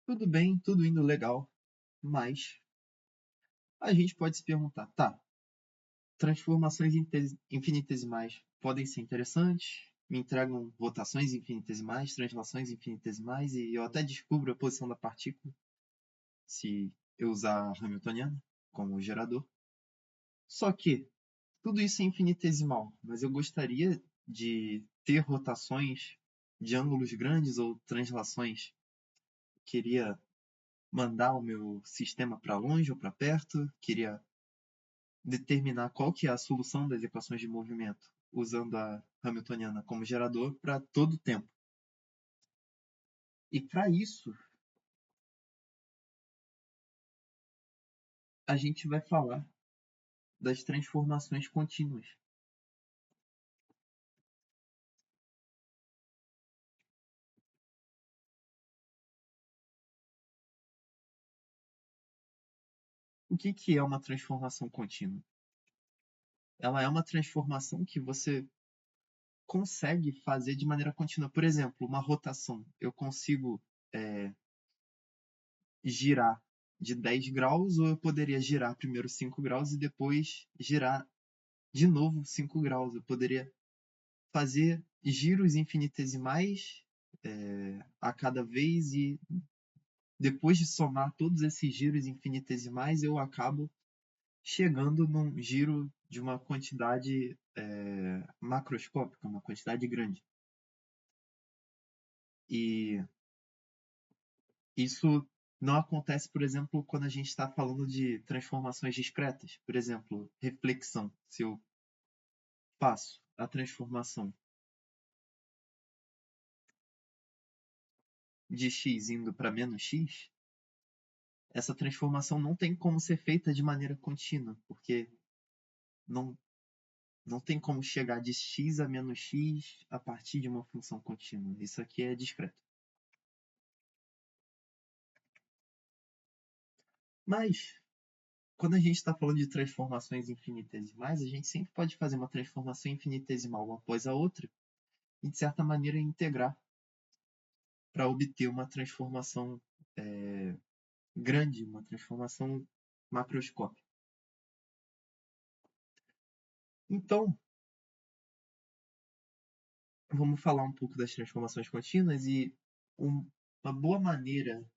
Tudo bem, tudo indo legal, mas a gente pode se perguntar, tá, transformações infinitesimais podem ser interessantes, me entregam rotações infinitesimais, translações infinitesimais, e eu até descubro a posição da partícula se eu usar a Hamiltoniana como gerador. Só que tudo isso é infinitesimal, mas eu gostaria de ter rotações de ângulos grandes ou translações. Queria mandar o meu sistema para longe ou para perto, queria determinar qual que é a solução das equações de movimento usando a Hamiltoniana como gerador para todo o tempo. E para isso, a gente vai falar das transformações contínuas. O que é uma transformação contínua? Ela é uma transformação que você consegue fazer de maneira contínua. Por exemplo, uma rotação. Eu consigo girar de 10 graus, ou eu poderia girar primeiro 5 graus e depois girar de novo 5 graus. Eu poderia fazer giros infinitesimais a cada vez, e depois de somar todos esses giros infinitesimais, eu acabo chegando num giro de uma quantidade macroscópica, uma quantidade grande. E isso não acontece, por exemplo, quando a gente está falando de transformações discretas. Por exemplo, reflexão. Se eu faço a transformação de x indo para menos x, essa transformação não tem como ser feita de maneira contínua, porque não, não tem como chegar de x a menos x a partir de uma função contínua. Isso aqui é discreto. Mas, quando a gente está falando de transformações infinitesimais, a gente sempre pode fazer uma transformação infinitesimal uma após a outra e, de certa maneira, integrar para obter uma transformação grande, uma transformação macroscópica. Então, vamos falar um pouco das transformações contínuas, e uma boa maneira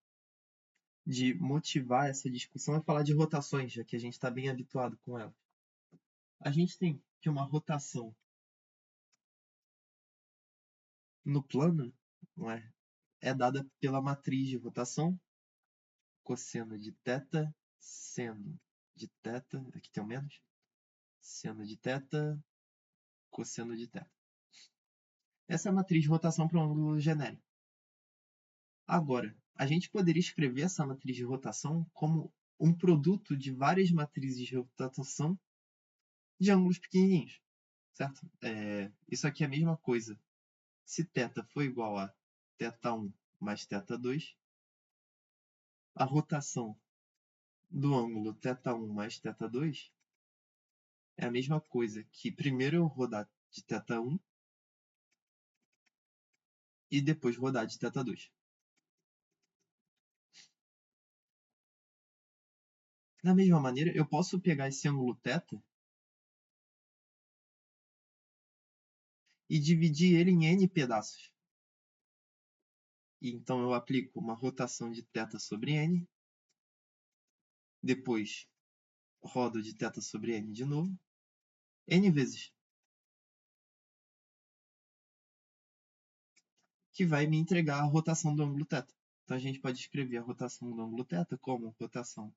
de motivar essa discussão é falar de rotações, já que a gente está bem habituado com ela. A gente tem que uma rotação no plano, não é dada pela matriz de rotação, cosseno de θ, seno de θ, aqui tem o menos, seno de θ, cosseno de θ. Essa é a matriz de rotação para um ângulo genérico. Agora, a gente poderia escrever essa matriz de rotação como um produto de várias matrizes de rotação de ângulos pequenininhos, certo? Isso aqui é a mesma coisa. Se θ for igual a θ1 mais θ2, a rotação do ângulo θ1 mais θ2 é a mesma coisa que primeiro eu rodar de θ1 e depois rodar de θ2. Da mesma maneira, eu posso pegar esse ângulo θ e dividir ele em n pedaços. E então eu aplico uma rotação de θ sobre n, depois rodo de θ sobre n de novo, n vezes, que vai me entregar a rotação do ângulo θ. Então a gente pode escrever a rotação do ângulo θ como rotação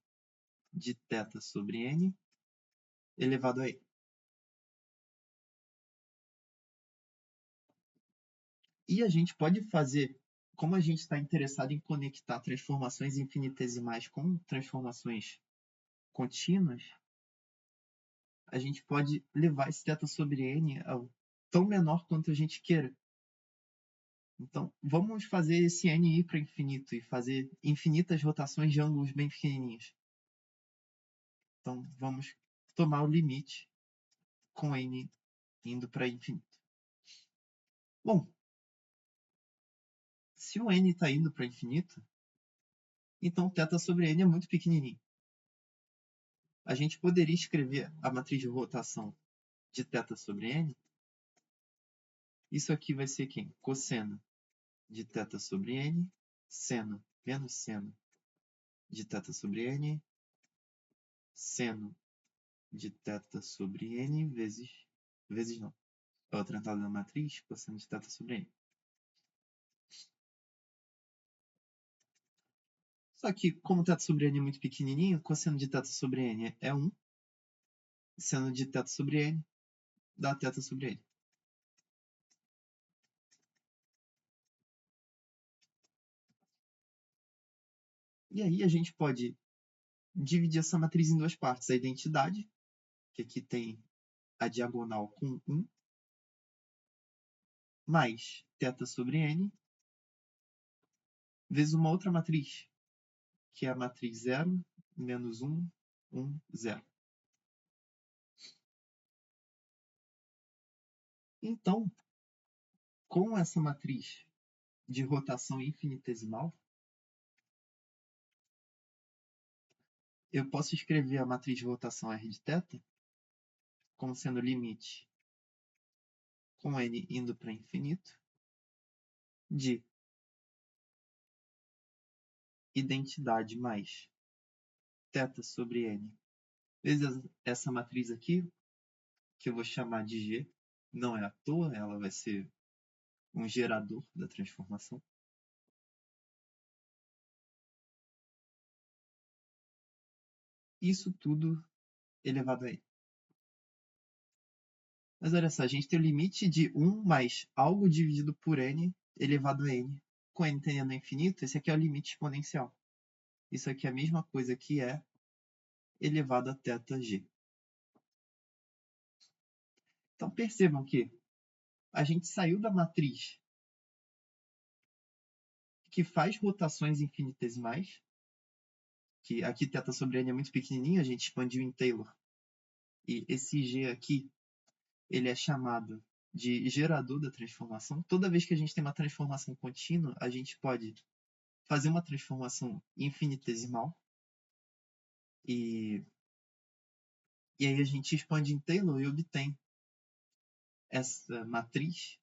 de θ sobre n elevado a n. E a gente pode fazer, como a gente está interessado em conectar transformações infinitesimais com transformações contínuas, a gente pode levar esse θ sobre n ao tão menor quanto a gente queira. Então, vamos fazer esse n ir para infinito e fazer infinitas rotações de ângulos bem pequenininhos. Então, vamos tomar o limite com n indo para infinito. Bom, se o n está indo para infinito, Então, θ sobre n é muito pequenininho. A gente poderia escrever a matriz de rotação de θ sobre n. Isso aqui vai ser quem? Cosseno de θ sobre n, seno menos seno de θ sobre n, seno de θ sobre n vezes não. A outra entrada da matriz, cosseno de θ sobre n. Só que, como θ sobre n é muito pequenininho, cosseno de θ sobre n é 1, seno de θ sobre n dá θ sobre n. E aí a gente pode dividir essa matriz em duas partes. A identidade, que aqui tem a diagonal com 1, mais θ sobre n, vezes uma outra matriz, que é a matriz 0, menos 1, 1, 0. Então, com essa matriz de rotação infinitesimal, eu posso escrever a matriz de rotação R de θ como sendo limite com n indo para infinito de identidade mais θ sobre n vezes essa matriz aqui, que eu vou chamar de G. Não é à toa, ela vai ser um gerador da transformação. Isso tudo elevado a n. Mas olha só, a gente tem o limite de 1 mais algo dividido por n elevado a n. Com n tendendo a infinito, esse aqui é o limite exponencial. Isso aqui é a mesma coisa que é elevado a θg. Então percebam que a gente saiu da matriz que faz rotações infinitesimais, que aqui θ sobre n é muito pequenininho, a gente expandiu em Taylor. E esse g aqui, ele é chamado de gerador da transformação. Toda vez que a gente tem uma transformação contínua, a gente pode fazer uma transformação infinitesimal. E aí a gente expande em Taylor e obtém essa matriz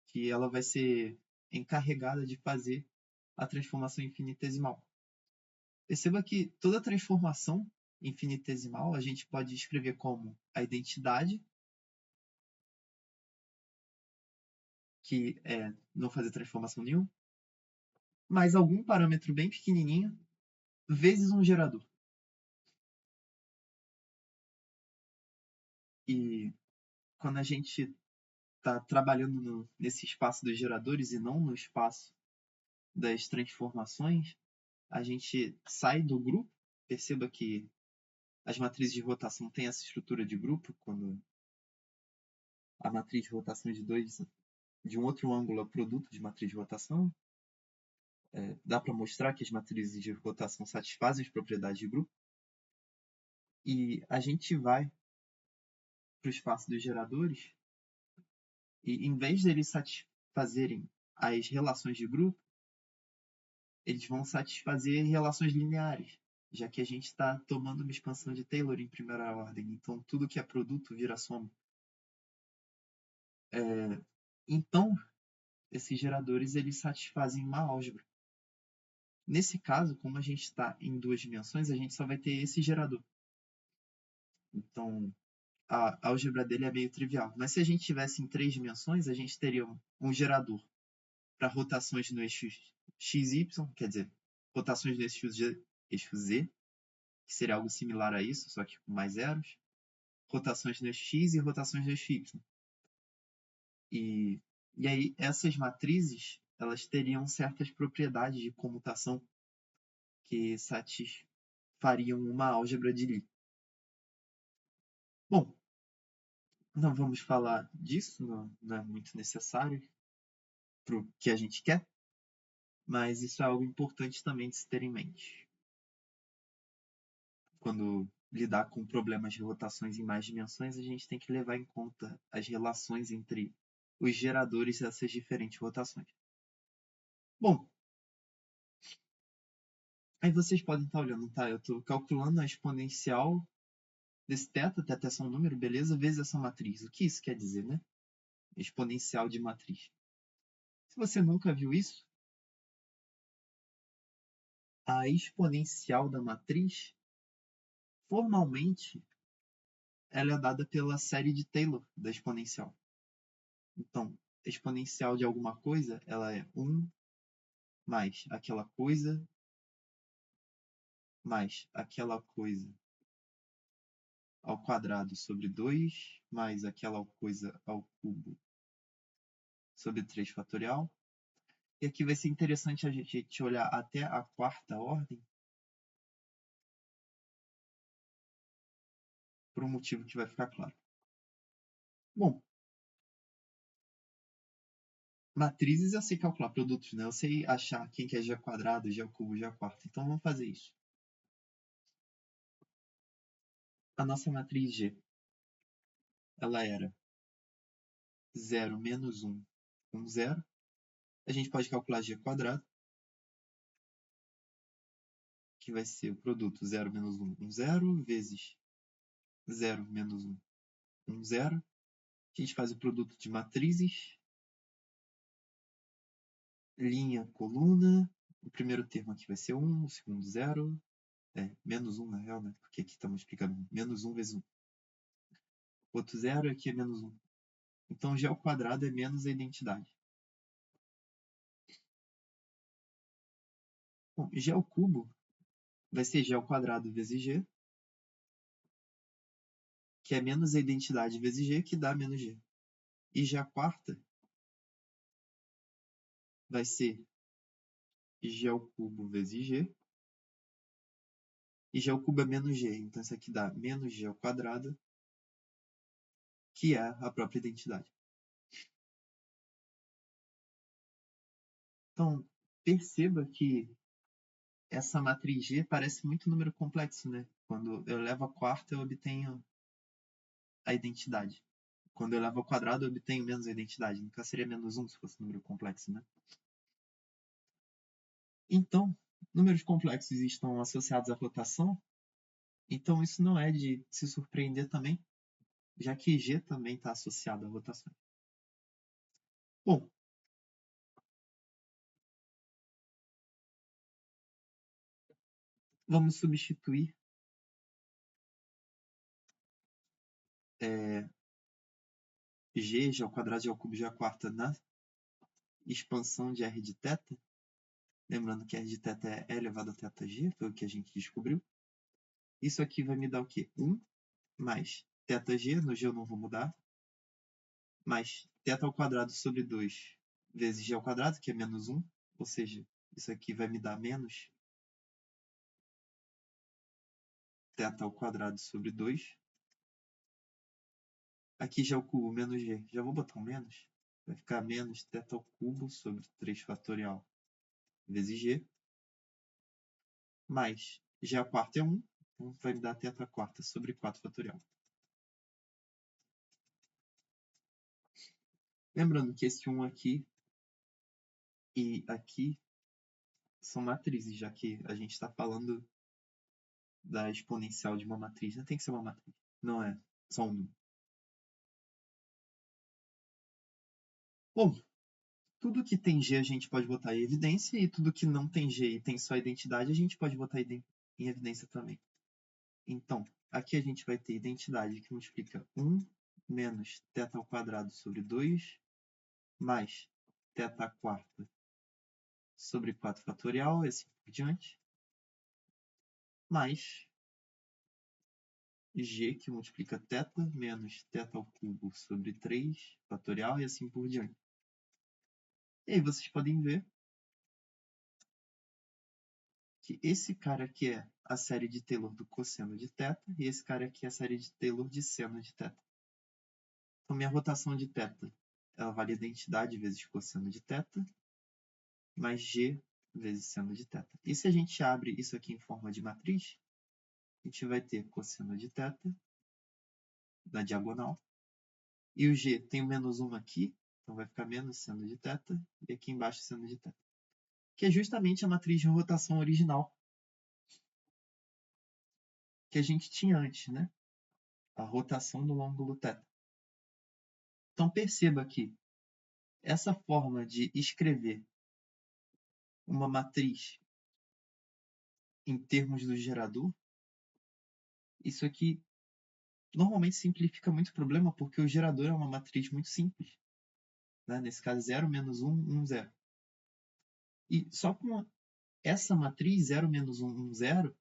que ela vai ser encarregada de fazer a transformação infinitesimal. Perceba que toda transformação infinitesimal a gente pode escrever como a identidade, que é não fazer transformação nenhuma, mais algum parâmetro bem pequenininho, vezes um gerador. E quando a gente está trabalhando nesse espaço dos geradores e não no espaço das transformações, a gente sai do grupo. Perceba que as matrizes de rotação têm essa estrutura de grupo, quando a matriz de rotação de um outro ângulo é produto de matriz de rotação. Dá para mostrar que as matrizes de rotação satisfazem as propriedades de grupo. E a gente vai para o espaço dos geradores e, em vez de eles satisfazerem as relações de grupo, eles vão satisfazer relações lineares, já que a gente está tomando uma expansão de Taylor em primeira ordem. Então, tudo que é produto vira soma. Então, esses geradores eles satisfazem uma álgebra. Nesse caso, como a gente está em duas dimensões, a gente só vai ter esse gerador. Então, a álgebra dele é meio trivial. Mas se a gente tivesse em três dimensões, a gente teria um gerador para rotações no eixo XY, quer dizer, rotações no eixo Z, que seria algo similar a isso, só que com mais zeros, rotações no eixo X e rotações no eixo Y. E aí, essas matrizes, elas teriam certas propriedades de comutação que satisfariam uma álgebra de Lie. Bom, não vamos falar disso, não é muito necessário para o que a gente quer, mas isso é algo importante também de se ter em mente quando lidar com problemas de rotações em mais dimensões. A gente tem que levar em conta as relações entre os geradores dessas diferentes rotações. Bom, Aí vocês podem estar olhando, tá? Eu estou calculando a exponencial desse θ é só um número, beleza? Vezes essa matriz. O que isso quer dizer, né? Exponencial de matriz. Se você nunca viu isso, a exponencial da matriz, formalmente, ela é dada pela série de Taylor da exponencial. Então, exponencial de alguma coisa, ela é 1 mais aquela coisa mais aquela coisa ao quadrado sobre 2 mais aquela coisa ao cubo sobre 3 fatorial. E aqui vai ser interessante a gente olhar até a quarta ordem, por um motivo que vai ficar claro. Bom, matrizes eu sei calcular, produtos, né? Eu sei achar quem que é G quadrado, G ao cubo, G à quarta. Então vamos fazer isso. A nossa matriz G, ela era 0 menos 1, 1, 0. A gente pode calcular G quadrado, que vai ser o produto 0 menos 1, 1, 0, vezes 0 menos 1, 1, 0. A gente faz o produto de matrizes, linha, coluna. O primeiro termo aqui vai ser 1, o segundo 0. Menos 1 na real, né? Porque aqui estamos explicando menos 1 vezes 1. Outro 0 aqui é menos 1. Então, G ao quadrado é menos a identidade. Bom, G ao cubo vai ser G ao quadrado vezes G, que é menos a identidade vezes G, que dá menos G. E G à quarta vai ser G ao cubo vezes G. E G ao cubo é menos G. Então, isso aqui dá menos G ao quadrado, que é a própria identidade. Então, perceba que essa matriz G parece muito número complexo, né? Quando eu levo a quarta, eu obtenho a identidade. Quando eu levo ao quadrado, eu obtenho menos a identidade. Nunca seria menos 1 se fosse número complexo, né? Então, números complexos estão associados à rotação. Então, isso não é de se surpreender também, já que G também está associado à rotação. Bom, vamos substituir G ao quadrado, G ao cubo, G à quarta na expansão de R de θ. Lembrando que R de θ é E elevado a θg, foi o que a gente descobriu. Isso aqui vai me dar o quê? 1 mais θg, no G eu não vou mudar, mais θ ao quadrado sobre 2 vezes G ao quadrado, que é menos 1, ou seja, isso aqui vai me dar menos θ ao quadrado sobre 2. Aqui G ao cubo menos G, já vou botar um menos, vai ficar menos θ ao cubo sobre 3 fatorial vezes G, mais G à quarta é 1, então vai me dar θ à quarta sobre 4 fatorial. Lembrando que esse 1 aqui e aqui são matrizes, já que a gente está falando da exponencial de uma matriz. Não tem que ser uma matriz, não é só um número. Bom, tudo que tem G a gente pode botar em evidência, e tudo que não tem G e tem só identidade a gente pode botar em evidência também. Então, aqui a gente vai ter identidade que multiplica 1 menos θ ao quadrado sobre 2 mais θ à quarta sobre 4 fatorial, e assim por diante, mais G, que multiplica θ, menos θ ao cubo sobre 3 fatorial, e assim por diante. E aí vocês podem ver que esse cara aqui é a série de Taylor do cosseno de θ, e esse cara aqui é a série de Taylor de seno de θ. Então, minha rotação de θ, ela vale a identidade vezes cosseno de θ, mais G vezes seno de θ. E se a gente abre isso aqui em forma de matriz, a gente vai ter cosseno de θ na diagonal, e o G tem o menos 1 aqui, então vai ficar menos seno de θ, e aqui embaixo seno de θ, que é justamente a matriz de rotação original que a gente tinha antes, né? A rotação do ângulo θ. Então perceba que essa forma de escrever uma matriz em termos do gerador, isso aqui normalmente simplifica muito o problema, porque o gerador é uma matriz muito simples, né? Nesse caso, 0, menos 1, 1, 0. E só com essa matriz 0, menos 1, 1, 0,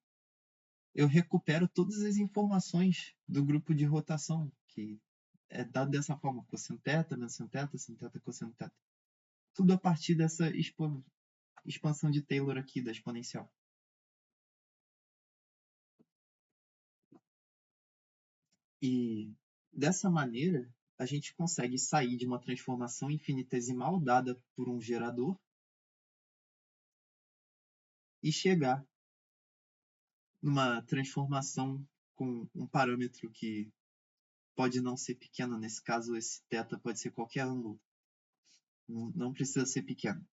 eu recupero todas as informações do grupo de rotação, que é dado dessa forma: cosseno θ, menos seno θ, seno θ, cosseno θ. Tudo a partir dessa expansão de Taylor aqui da exponencial. E dessa maneira, a gente consegue sair de uma transformação infinitesimal dada por um gerador e chegar numa transformação com um parâmetro que pode não ser pequeno. Nesse caso, esse θ pode ser qualquer ângulo. Não precisa ser pequeno.